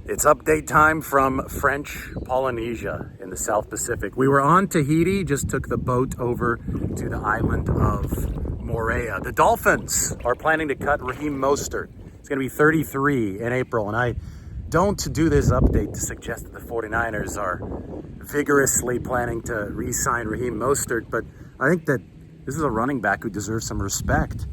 It's update time from French Polynesia in the South Pacific. We were on Tahiti, just took the boat over to the island of Moorea. The Dolphins are planning to cut Raheem Mostert. He's going to be 33 in April, and I don't do this update to suggest that the 49ers are vigorously planning to re-sign Raheem Mostert, but I think that this is a running back who deserves some respect.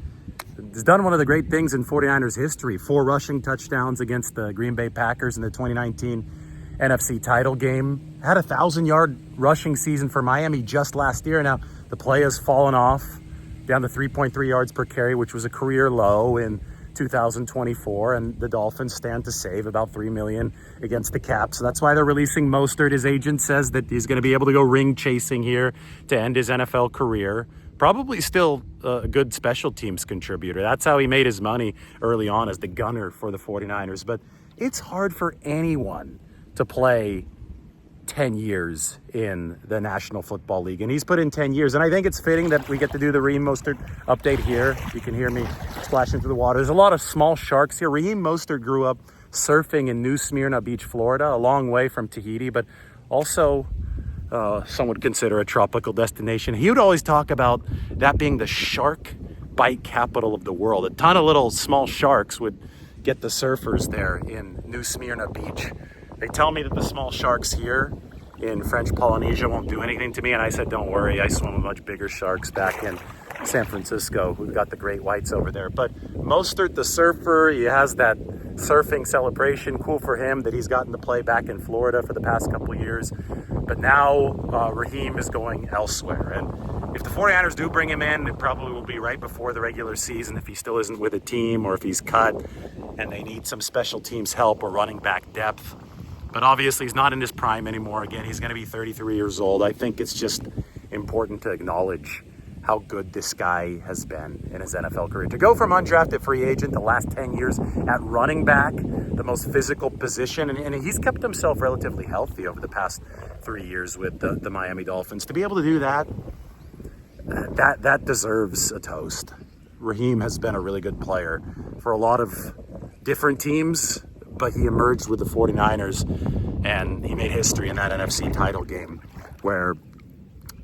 He's done one of the great things in 49ers history, 4 rushing touchdowns against the Green Bay Packers in the 2019 NFC title game. Had a 1,000-yard rushing season for Miami just last year. Now, the play has fallen off down to 3.3 yards per carry, which was a career low in 2024, and the Dolphins stand to save about $3 million against the cap. So that's why they're releasing Mostert. His agent says that he's going to be able to go ring chasing here to end his NFL career. Probably still a good special teams contributor. That's how he made his money early on, as the gunner for the 49ers. But it's hard for anyone to play 10 years in the National Football League. And he's put in 10 years. And I think it's fitting that we get to do the Raheem Mostert update here. You can hear me splashing through the water. There's a lot of small sharks here. Raheem Mostert grew up surfing in New Smyrna Beach, Florida, a long way from Tahiti, but also some would consider a tropical destination. He would always talk about that being the shark bite capital of the world. A ton of little small sharks would get the surfers there in New Smyrna Beach. They tell me that the small sharks here in French Polynesia won't do anything to me, and I said, don't worry, I swim with much bigger sharks back in San Francisco. We've got the great whites over there. But Mostert, the surfer, he has that surfing celebration. Cool for him that he's gotten to play back in Florida for the past couple of years. But now Raheem is going elsewhere. And if the 49ers do bring him in, it probably will be right before the regular season if he still isn't with a team, or if he's cut and they need some special teams help or running back depth. But obviously he's not in his prime anymore. Again, he's going to be 33 years old. I think it's just important to acknowledge how good this guy has been in his NFL career. To go from undrafted free agent the last 10 years at running back, the most physical position, and he's kept himself relatively healthy over the past 3 years with the Miami Dolphins. To be able to do that, that deserves a toast. Raheem has been a really good player for a lot of different teams, but he emerged with the 49ers, and he made history in that NFC title game where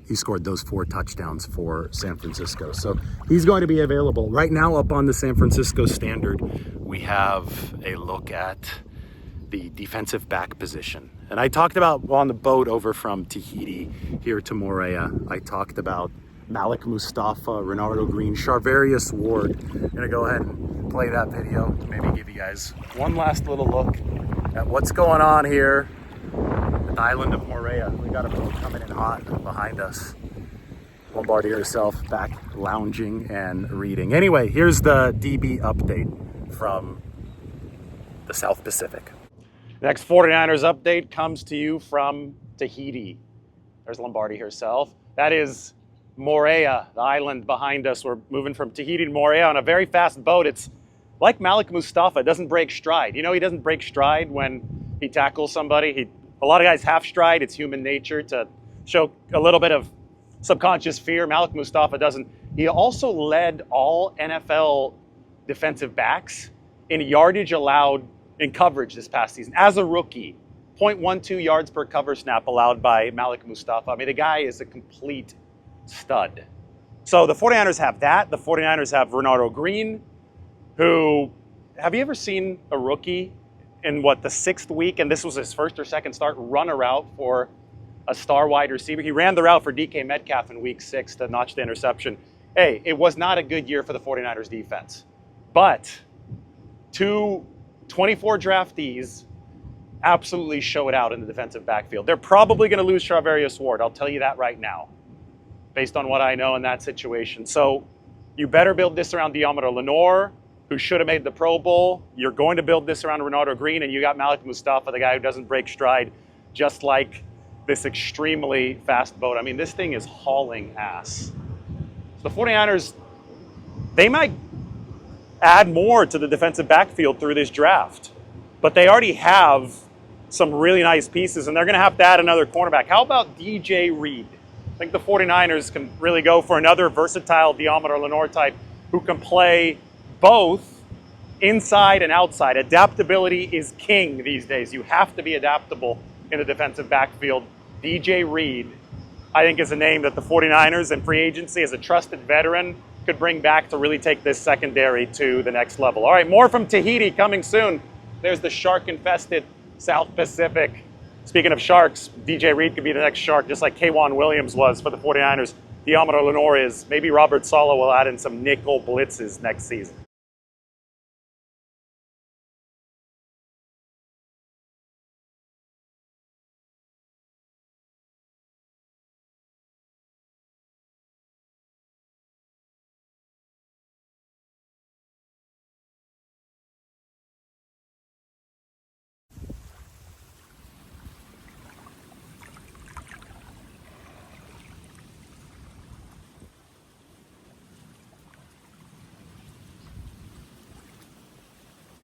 he scored those 4 touchdowns for San Francisco. So he's going to be available. Right now, up on the San Francisco Standard, we have a look at the defensive back position. And I talked about on the boat over from Tahiti here to Moorea, I talked about Malik Mustafa, Renardo Green, Charvarius Ward. I'm going to go ahead and play that video to maybe give you guys one last little look at what's going on here at the island of Moorea. We got a boat coming in hot behind us. Lombardi herself back lounging and reading. Anyway, here's the DB update from the South Pacific. Next 49ers update comes to you from Tahiti. There's Lombardi herself. That is Moorea, the island behind us. We're moving from Tahiti to Moorea on a very fast boat. It's like Malik Mustafa, doesn't break stride. You know, he doesn't break stride when he tackles somebody. A lot of guys half stride. It's human nature to show a little bit of subconscious fear. Malik Mustafa doesn't. He also led all NFL defensive backs in yardage allowed in coverage this past season as a rookie. 0.12 yards per cover snap allowed by Malik Mustafa. I mean, the guy is a complete stud. So the 49ers have that. The 49ers have Renardo Green, who, have you ever seen a rookie in the 6th week, and this was his first or second start, run a route for a star wide receiver? He ran the route for DK Metcalf in week 6 to notch the interception. Hey, it was not a good year for the 49ers defense, but 24 draftees absolutely show it out in the defensive backfield. They're probably going to lose Charvarius Ward. I'll tell you that right now, based on what I know in that situation. So you better build this around Deommodore Lenoir, who should have made the Pro Bowl. You're going to build this around Renardo Green, and you got Malik Mustafa, the guy who doesn't break stride, just like this extremely fast boat. I mean, this thing is hauling ass. So the 49ers, they might add more to the defensive backfield through this draft, but they already have some really nice pieces, and they're going to have to add another cornerback. How about DJ Reed? I think the 49ers can really go for another versatile Deommodore Lenoir type who can play both inside and outside. Adaptability is king these days. You have to be adaptable in the defensive backfield. DJ Reed, I think, is a name that the 49ers in free agency as a trusted veteran could bring back to really take this secondary to the next level. All right, more from Tahiti coming soon. There's the shark-infested South Pacific. Speaking of sharks, DJ Reed could be the next shark, just like K'Wan Williams was for the 49ers. Diamador Lenore is. Maybe Robert Saleh will add in some nickel blitzes next season.